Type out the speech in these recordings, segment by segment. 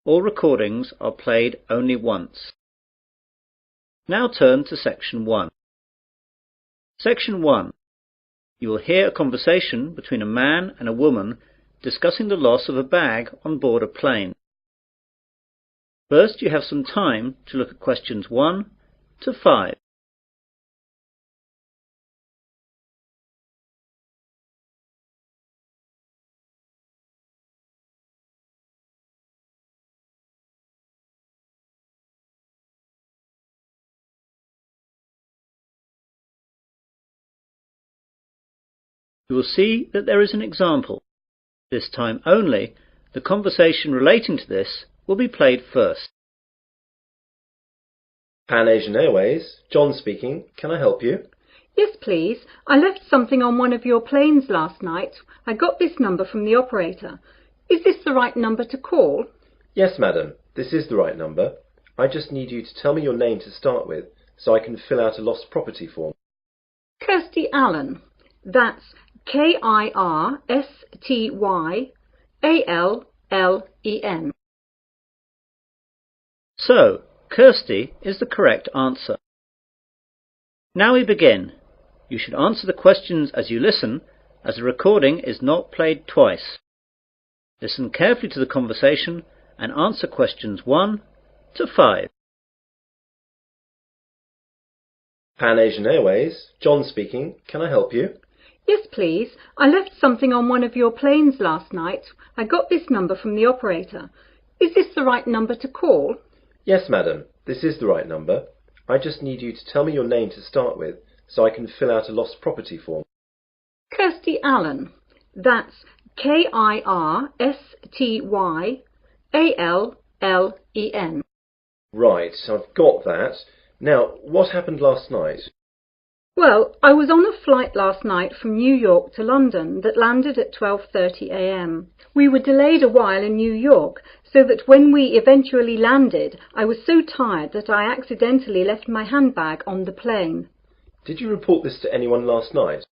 All recordings are played only once. Now turn to Section 1. Section 1. You will hear a conversation between a man and a woman discussing the loss of a bag on board a plane. First, you have some time to look at questions 1 to 5. You will see that there is an example. This time only, the conversation relating to this will be played first. Pan Asian Airways, John speaking. Can I help you? Yes, please. I left something on one of your planes last night. I got this number from the operator. Is this the right number to call? Yes, madam. This is the right number. I just need you to tell me your name to start with, so I can fill out a lost property form. Kirsty Allen. That's Kirstyanlen. So, Kirsty is the correct answer. Now we begin. You should answer the questions as you listen, as the recording is not played twice. Listen carefully to the conversation and answer questions 1 to 5. Pan Asian Airways, John speaking. Can I help you? Yes, please. I left something on one of your planes last night. I got this number from the operator. Is this the right number to call? Yes, madam. This is the right number. I just need you to tell me your name to start with, so I can fill out a lost property form. Kirsty Allen. That's Kirstyanlen. Right, I've got that. Now, what happened last night? Well, I was on a flight last night from New York to London that landed at 12:30 a.m. We were delayed a while in New York, so that when we eventually landed, I was so tired that I accidentally left my handbag on the plane. Did you report this to anyone last night?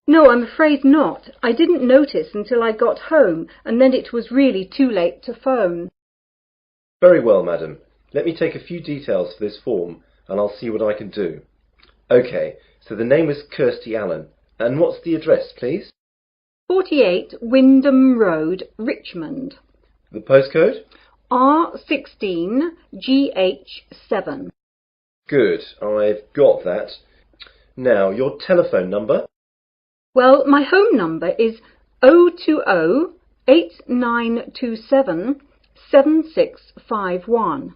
No, I'm afraid not. I didn't notice until I got home, and then it was really too late to phone. Very well, madam. Let me take a few details for this form, and I'll see what I can do. OK, so the name is Kirsty Allen. And what's the address, please? 48 Wyndham Road, Richmond. The postcode? R16GH7. Good, I've got that. Now, your telephone number? Well, my home number is 020-8927-7651.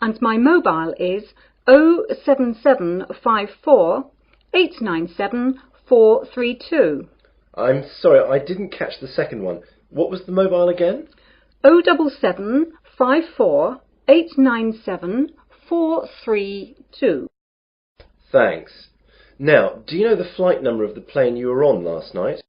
And my mobile is 07754-897-432. I'm sorry, I didn't catch the second one. What was the mobile again? 07754-897-432. Thanks. Now, do you know the flight number of the plane you were on last night?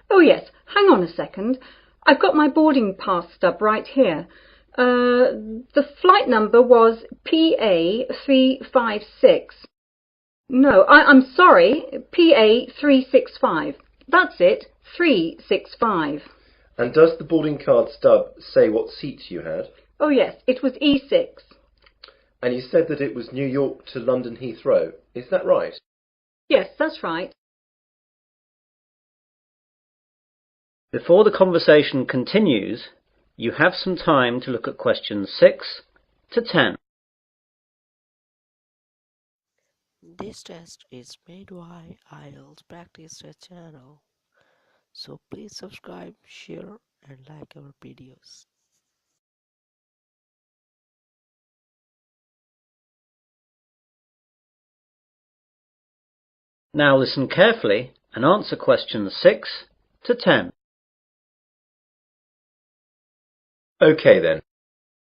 Oh yes, hang on a second. I've got my boarding pass stub right here. The flight number was PA356. No, I'm sorry, PA365. That's it, 365. And does the boarding card stub say what seats you had? Oh yes, it was E6. And you said that it was New York to London Heathrow. Is that right? Yes, that's right. Before the conversation continues, you have some time to look at questions 6 to 10. This test is made by Ielts Practice channel. So please subscribe, share and like our videos. Now listen carefully and answer questions 6 to 10. OK then.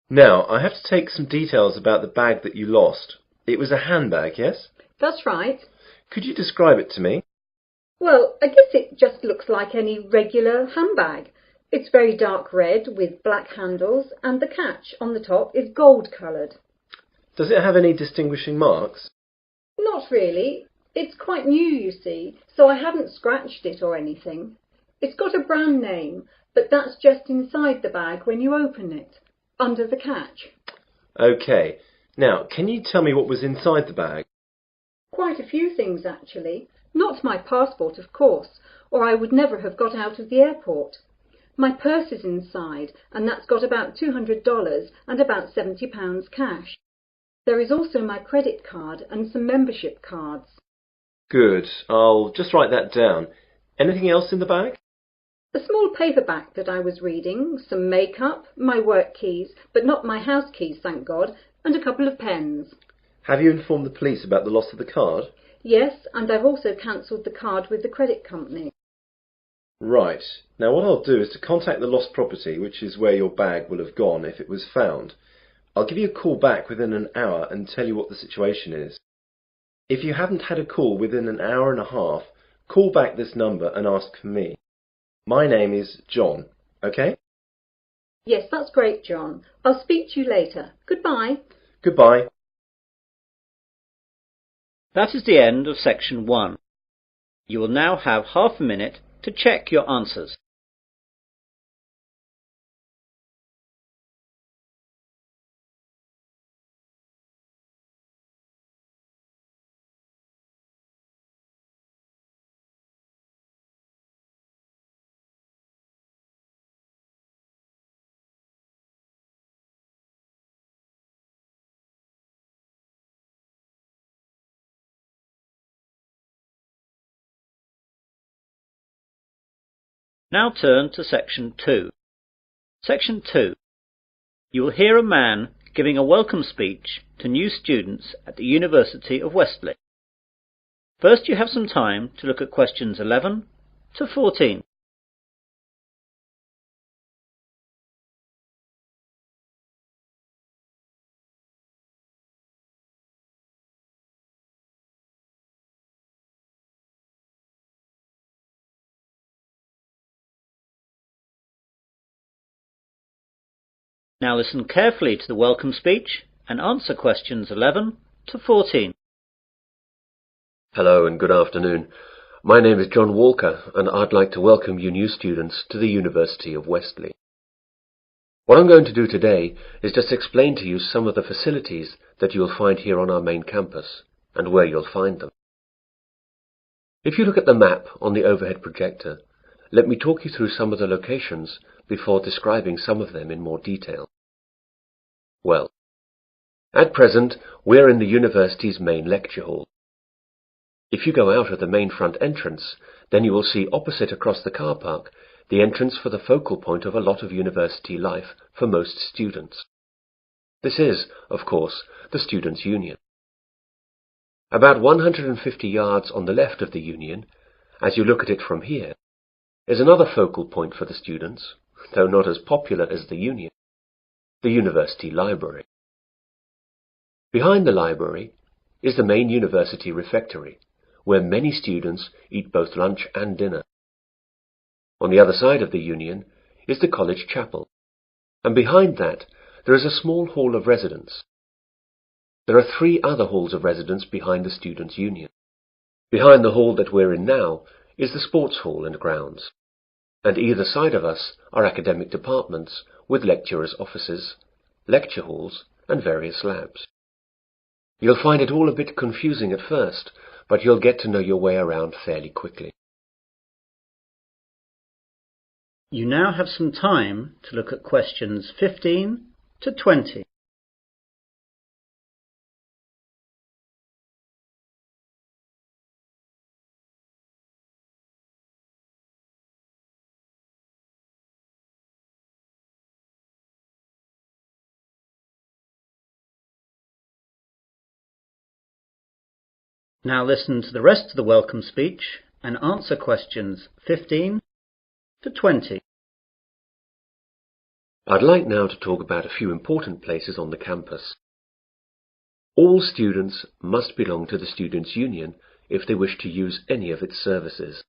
Now, I have to take some details about the bag that you lost. It was a handbag, yes? That's right. Could you describe it to me? Well, I guess it just looks like any regular handbag. It's very dark red with black handles and the catch on the top is gold coloured. Does it have any distinguishing marks? Not really. It's quite new, you see, so I haven't scratched it or anything. It's got a brand name, but that's just inside the bag when you open it. under the catch. OK. Now, can you tell me what was inside the bag? Quite a few things, actually. Not my passport, of course, or I would never have got out of the airport. My purse is inside, and that's got about $200 and about £70 cash. There is also my credit card and some membership cards. Good. I'll just write that down. Anything else in the bag? A small paperback that I was reading, some makeup, my work keys, but not my house keys, thank God, and a couple of pens. Have you informed the police about the loss of the card? Yes, and I've also cancelled the card with the credit company. Right. Now what I'll do is to contact the lost property, which is where your bag will have gone if it was found. I'll give you a call back within an hour and tell you what the situation is. If you haven't had a call within an hour and a half, call back this number and ask for me. My name is John, OK? Yes, that's great, John. I'll speak to you later. Goodbye. Goodbye. That is the end of section 1. You will now have half a minute to check your answers. Now turn to section 2. Section 2. You will hear a man giving a welcome speech to new students at the University of Wesley. First, you have some time to look at questions 11 to 14. Now listen carefully to the welcome speech and answer questions 11 to 14. Hello and good afternoon. My name is John Walker and I'd like to welcome you new students to the University of Wesley. What I'm going to do today is just explain to you some of the facilities that you'll find here on our main campus and where you'll find them. If you look at the map on the overhead projector, let me talk you through some of the locations before describing some of them in more detail. Well, at present we're in the university's main lecture hall. If you go out of the main front entrance, then you will see opposite across the car park the entrance for the focal point of a lot of university life for most students. This is, of course, the Students' Union. About 150 yards on the left of the Union, as you look at it from here, is another focal point for the students, though not as popular as the Union, the University Library. Behind the library is the main university refectory, where many students eat both lunch and dinner. On the other side of the Union is the college chapel, and behind that there is a small hall of residence. There are 3 other halls of residence behind the Students' Union. Behind the hall that we're in now is the sports hall and grounds, and either side of us are academic departments with lecturers' offices, lecture halls, and various labs. You'll find it all a bit confusing at first, but you'll get to know your way around fairly quickly. You now have some time to look at questions 15 to 20. Now listen to the rest of the welcome speech and answer questions 15 to 20. I'd like now to talk about a few important places on the campus. All students must belong to the Students' Union if they wish to use any of its services.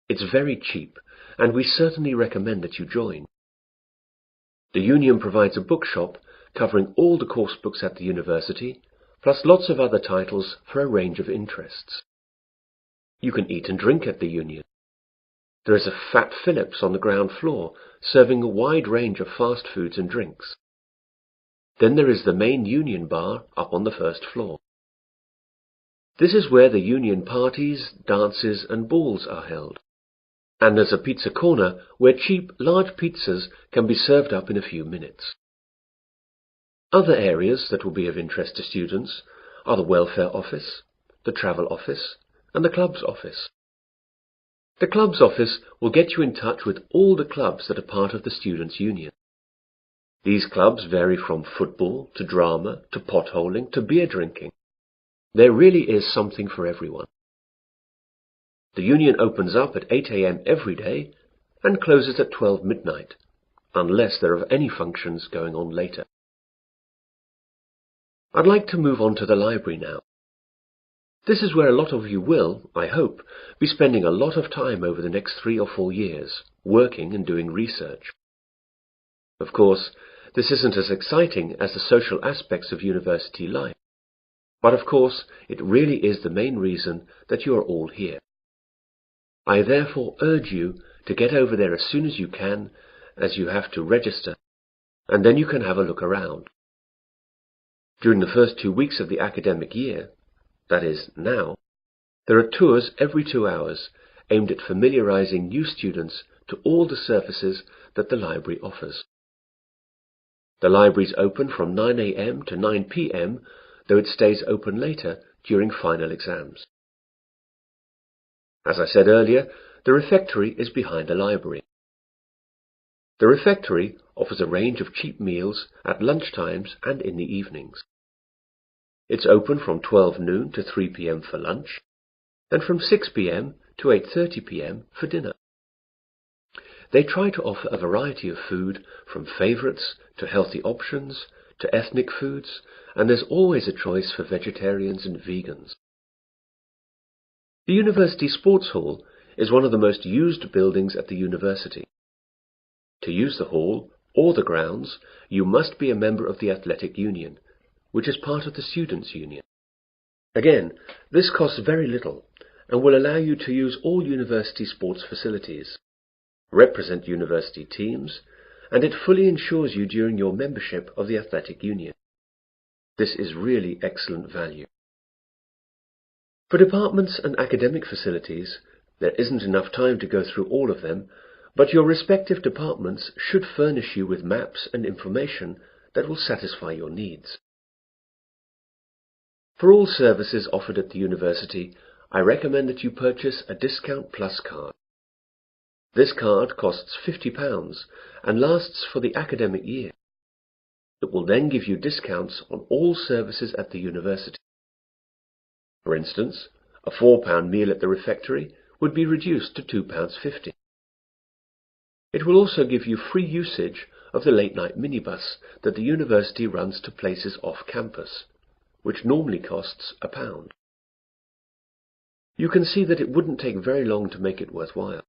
It's very cheap, and we certainly recommend that you join. The Union provides a bookshop covering all the course books at the university, plus lots of other titles for a range of interests. You can eat and drink at the Union. There is a Fat Phillips on the ground floor, serving a wide range of fast foods and drinks. Then there is the main Union Bar up on the first floor. This is where the Union parties, dances and balls are held. And there's a pizza corner where cheap, large pizzas can be served up in a few minutes. Other areas that will be of interest to students are the welfare office, the travel office, and the club's office. The club's office will get you in touch with all the clubs that are part of the Students' Union. These clubs vary from football to drama to potholing to beer drinking. There really is something for everyone. The union opens up at 8 a.m. every day and closes at 12 midnight, unless there are any functions going on later. I'd like to move on to the library now. This is where a lot of you will, I hope, be spending a lot of time over the next 3 or 4 years, working and doing research. Of course, this isn't as exciting as the social aspects of university life, but of course it really is the main reason that you are all here. I therefore urge you to get over there as soon as you can, as you have to register, and then you can have a look around. During the first 2 weeks of the academic year, that is, now, there are tours every 2 hours aimed at familiarizing new students to all the services that the library offers. The library is open from 9 a.m. to 9 p.m., though it stays open later during final exams. As I said earlier, the refectory is behind the library. The refectory offers a range of cheap meals at lunchtimes and in the evenings. It's open from 12 noon to 3 p.m. for lunch, and from 6 p.m. to 8:30 p.m. for dinner. They try to offer a variety of food, from favourites to healthy options to ethnic foods, and there's always a choice for vegetarians and vegans. The University Sports Hall is one of the most used buildings at the university. To use the hall or the grounds, you must be a member of the Athletic Union, which is part of the Students' Union. Again, this costs very little and will allow you to use all university sports facilities, represent university teams, and it fully insures you during your membership of the Athletic Union. This is really excellent value. For departments and academic facilities, there isn't enough time to go through all of them, but your respective departments should furnish you with maps and information that will satisfy your needs. For all services offered at the university, I recommend that you purchase a Discount Plus card. This card costs £50 and lasts for the academic year. It will then give you discounts on all services at the university. For instance, a £4 meal at the refectory would be reduced to £2.50. It will also give you free usage of the late-night minibus that the university runs to places off campus, which normally costs £1. You can see that it wouldn't take very long to make it worthwhile.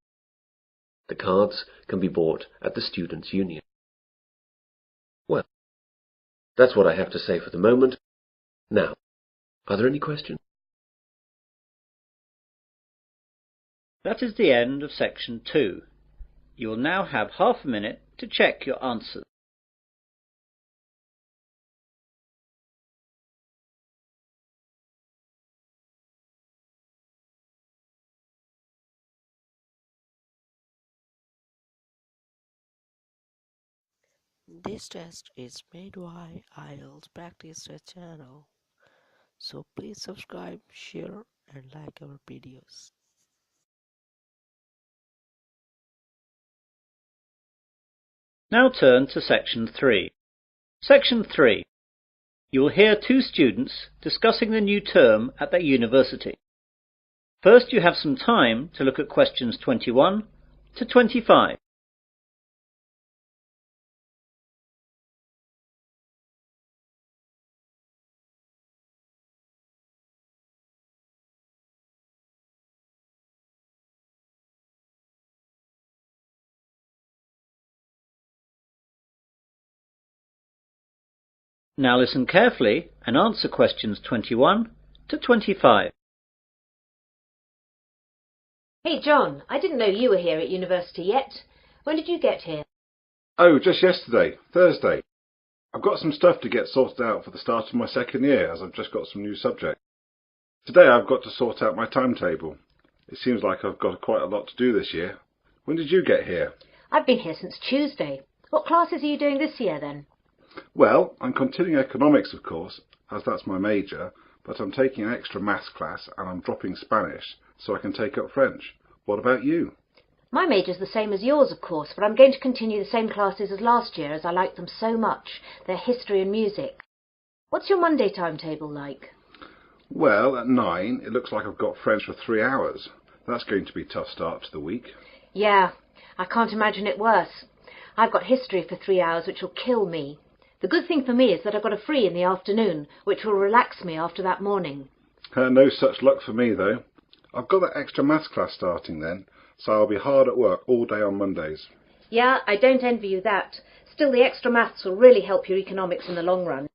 The cards can be bought at the Students' Union. Well, that's what I have to say for the moment. Now, are there any questions? That is the end of section 2. You will now have half a minute to check your answers. This test is made by Ielts Practice Test channel. So please subscribe, share and like our videos. Now turn to section 3. Section 3. You will hear 2 students discussing the new term at their university. First, you have some time to look at questions 21 to 25. Now listen carefully and answer questions 21 to 25. Hey John, I didn't know you were here at university yet. When did you get here? Oh, just yesterday, Thursday. I've got some stuff to get sorted out for the start of my second year, as I've just got some new subjects. Today I've got to sort out my timetable. It seems like I've got quite a lot to do this year. When did you get here? I've been here since Tuesday. What classes are you doing this year then? Well, I'm continuing economics, of course, as that's my major, but I'm taking an extra maths class and I'm dropping Spanish so I can take up French. What about you? My major's the same as yours, of course, but I'm going to continue the same classes as last year as I like them so much. They're history and music. What's your Monday timetable like? Well, at 9, it looks like I've got French for 3 hours. That's going to be a tough start to the week. Yeah, I can't imagine it worse. I've got history for 3 hours, which will kill me. The good thing for me is that I've got a free in the afternoon, which will relax me after that morning. No such luck for me, though. I've got that extra maths class starting then, so I'll be hard at work all day on Mondays. Yeah, I don't envy you that. Still, the extra maths will really help your economics in the long run.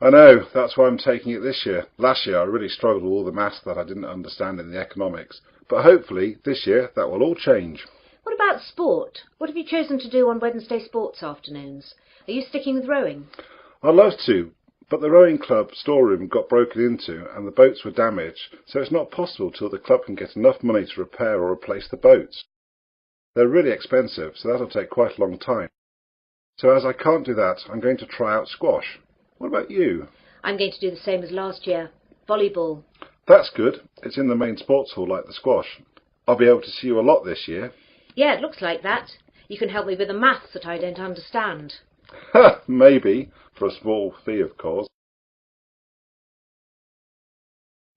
I know, that's why I'm taking it this year. Last year I really struggled with all the maths that I didn't understand in the economics, but hopefully this year that will all change. What about sport? What have you chosen to do on Wednesday sports afternoons? Are you sticking with rowing? I'd love to, but the rowing club storeroom got broken into and the boats were damaged, so it's not possible till the club can get enough money to repair or replace the boats. They're really expensive, so that'll take quite a long time. So as I can't do that, I'm going to try out squash. What about you? I'm going to do the same as last year. Volleyball. That's good. It's in the main sports hall like the squash. I'll be able to see you a lot this year. Yeah, it looks like that. You can help me with the maths that I don't understand. Ha! Maybe. For a small fee, of course.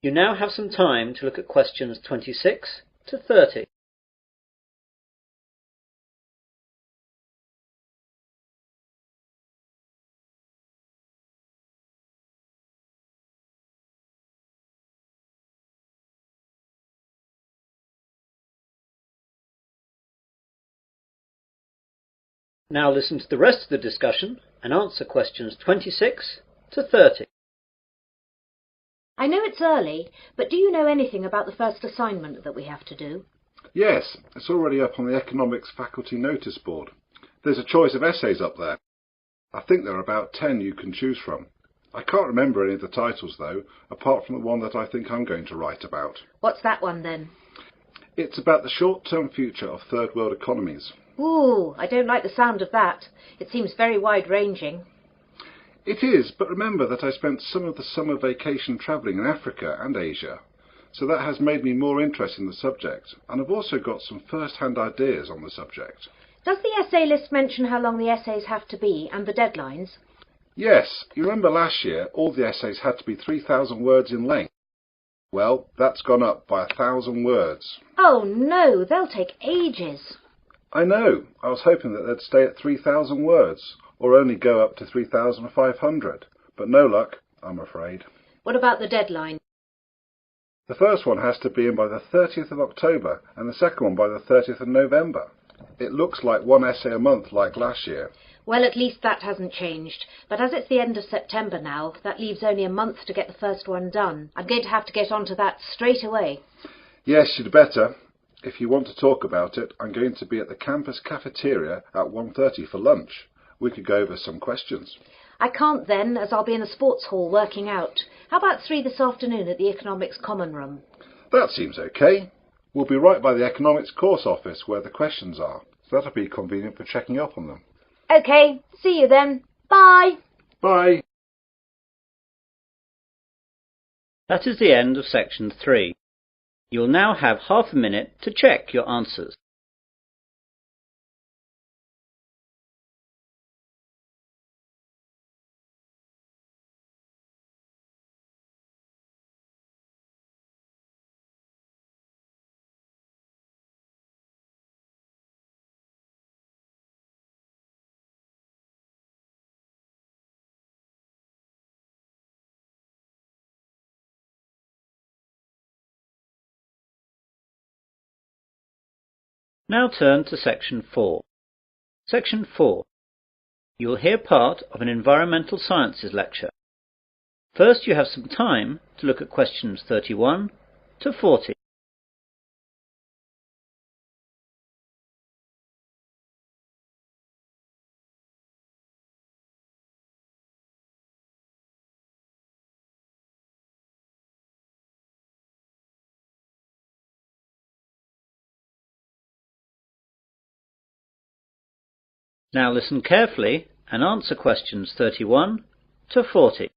You now have some time to look at questions 26 to 30. Now listen to the rest of the discussion and answer questions 26 to 30. I know it's early, but do you know anything about the first assignment that we have to do? Yes, it's already up on the economics faculty notice board. There's a choice of essays up there. I think there are about 10 you can choose from. I can't remember any of the titles though, apart from the one that I think I'm going to write about. What's that one then? It's about the short-term future of third world economies. Ooh, I don't like the sound of that. It seems very wide-ranging. It is, but remember that I spent some of the summer vacation travelling in Africa and Asia, so that has made me more interested in the subject, and I've also got some first-hand ideas on the subject. Does the essay list mention how long the essays have to be and the deadlines? Yes, you remember last year all the essays had to be 3,000 words in length. Well, that's gone up by 1,000 words. Oh no, they'll take ages. I know. I was hoping that they'd stay at 3,000 words, or only go up to 3,500. But no luck, I'm afraid. What about the deadline? The first one has to be in by the 30th of October, and the second one by the 30th of November. It looks like one essay a month like last year. Well, at least that hasn't changed. But as it's the end of September now, that leaves only a month to get the first one done. I'm going to have to get onto that straight away. Yes, you'd better. If you want to talk about it, I'm going to be at the campus cafeteria at 1:30 for lunch. We could go over some questions. I can't then, as I'll be in the sports hall working out. How about 3 this afternoon at the Economics Common Room? That seems okay. We'll be right by the economics course office where the questions are, so that'll be convenient for checking up on them. OK, see you then. Bye. Bye. That is the end of section 3. You will now have half a minute to check your answers. Now turn to section 4. Section 4. You will hear part of an environmental sciences lecture. First you have some time to look at questions 31 to 40. Now listen carefully and answer questions 31 to 40.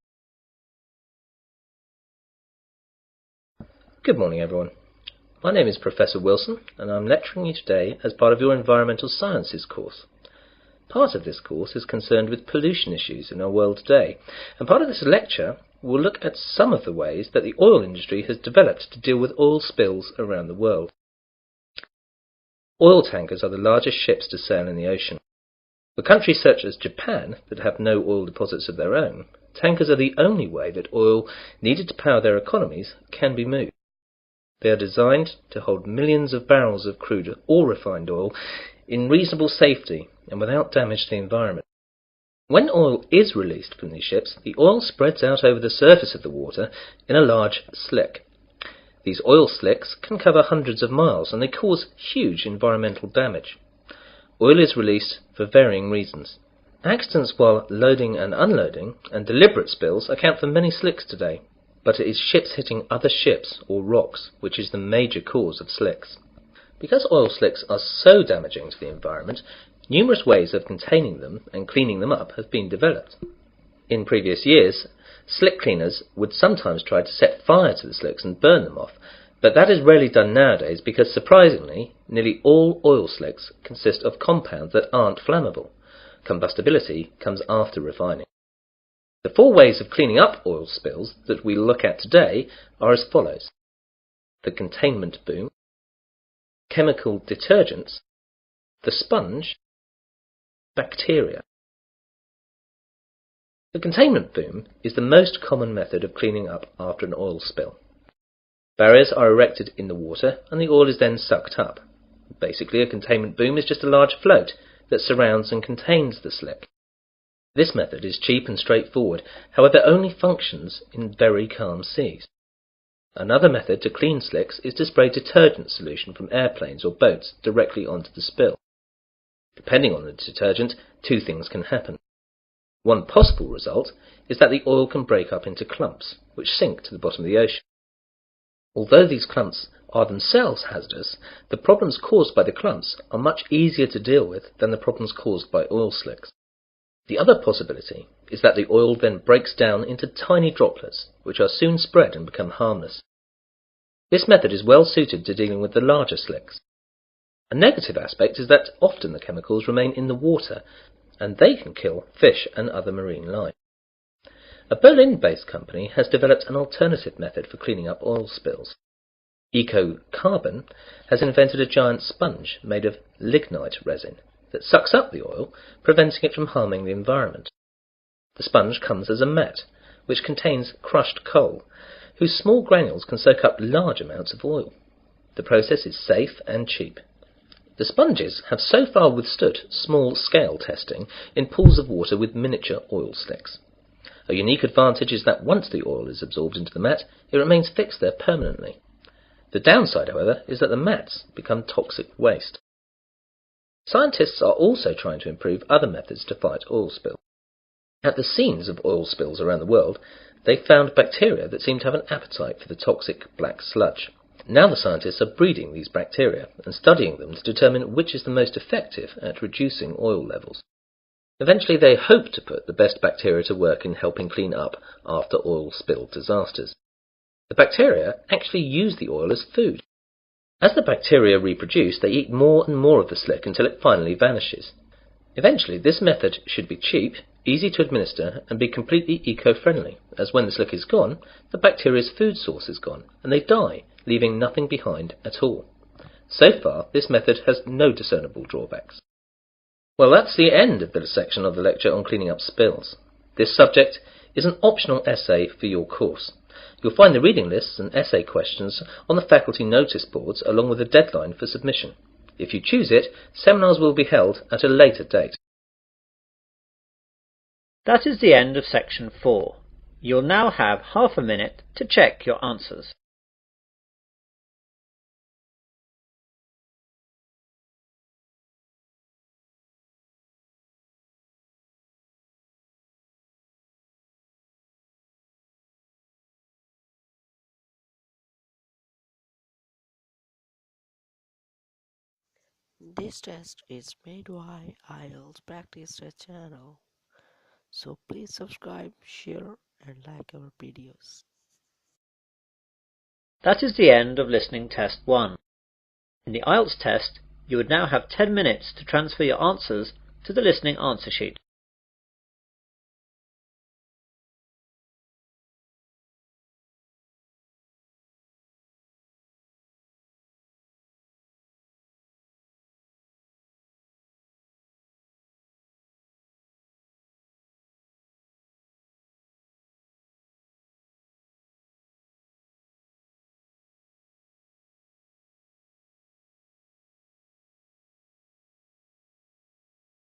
Good morning, everyone. My name is Professor Wilson, and I'm lecturing you today as part of your Environmental Sciences course. Part of this course is concerned with pollution issues in our world today, and part of this lecture will look at some of the ways that the oil industry has developed to deal with oil spills around the world. Oil tankers are the largest ships to sail in the ocean. For countries such as Japan that have no oil deposits of their own, tankers are the only way that oil needed to power their economies can be moved. They are designed to hold millions of barrels of crude or refined oil in reasonable safety and without damage to the environment. When oil is released from these ships, the oil spreads out over the surface of the water in a large slick. These oil slicks can cover hundreds of miles, and they cause huge environmental damage. Oil is released for varying reasons. Accidents while loading and unloading and deliberate spills account for many slicks today, but it is ships hitting other ships or rocks which is the major cause of slicks. Because oil slicks are so damaging to the environment, numerous ways of containing them and cleaning them up have been developed. In previous years, slick cleaners would sometimes try to set fire to the slicks and burn them off, but that is rarely done nowadays because, surprisingly, nearly all oil slicks consist of compounds that aren't flammable. Combustibility comes after refining. The 4 ways of cleaning up oil spills that we look at today are as follows: the containment boom, chemical detergents, the sponge, bacteria. The containment boom is the most common method of cleaning up after an oil spill. Barriers are erected in the water and the oil is then sucked up. Basically, a containment boom is just a large float that surrounds and contains the slick. This method is cheap and straightforward, however only functions in very calm seas. Another method to clean slicks is to spray detergent solution from airplanes or boats directly onto the spill. Depending on the detergent, 2 things can happen. One possible result is that the oil can break up into clumps, which sink to the bottom of the ocean. Although these clumps are themselves hazardous, the problems caused by the clumps are much easier to deal with than the problems caused by oil slicks. The other possibility is that the oil then breaks down into tiny droplets, which are soon spread and become harmless. This method is well suited to dealing with the larger slicks. A negative aspect is that often the chemicals remain in the water, and they can kill fish and other marine life. A Berlin-based company has developed an alternative method for cleaning up oil spills. Eco-Carbon has invented a giant sponge made of lignite resin that sucks up the oil, preventing it from harming the environment. The sponge comes as a mat, which contains crushed coal, whose small granules can soak up large amounts of oil. The process is safe and cheap. The sponges have so far withstood small-scale testing in pools of water with miniature oil slicks. A unique advantage is that once the oil is absorbed into the mat, it remains fixed there permanently. The downside, however, is that the mats become toxic waste. Scientists are also trying to improve other methods to fight oil spills. At the scenes of oil spills around the world, they found bacteria that seem to have an appetite for the toxic black sludge. Now the scientists are breeding these bacteria and studying them to determine which is the most effective at reducing oil levels. Eventually they hope to put the best bacteria to work in helping clean up after oil spill disasters. The bacteria actually use the oil as food. As the bacteria reproduce, they eat more and more of the slick until it finally vanishes. Eventually this method should be cheap, easy to administer, and be completely eco-friendly, as when the slick is gone, the bacteria's food source is gone, and they die, leaving nothing behind at all. So far, this method has no discernible drawbacks. Well, that's the end of the section of the lecture on cleaning up spills. This subject is an optional essay for your course. You'll find the reading lists and essay questions on the faculty notice boards along with a deadline for submission. If you choose it, seminars will be held at a later date. That is the end of section 4. You'll now have half a minute to check your answers. This test is made by Ielts Practice channel. So please subscribe, share and like our videos. That is the end of listening test 1. In the Ielts test, you would now have 10 minutes to transfer your answers to the listening answer sheet.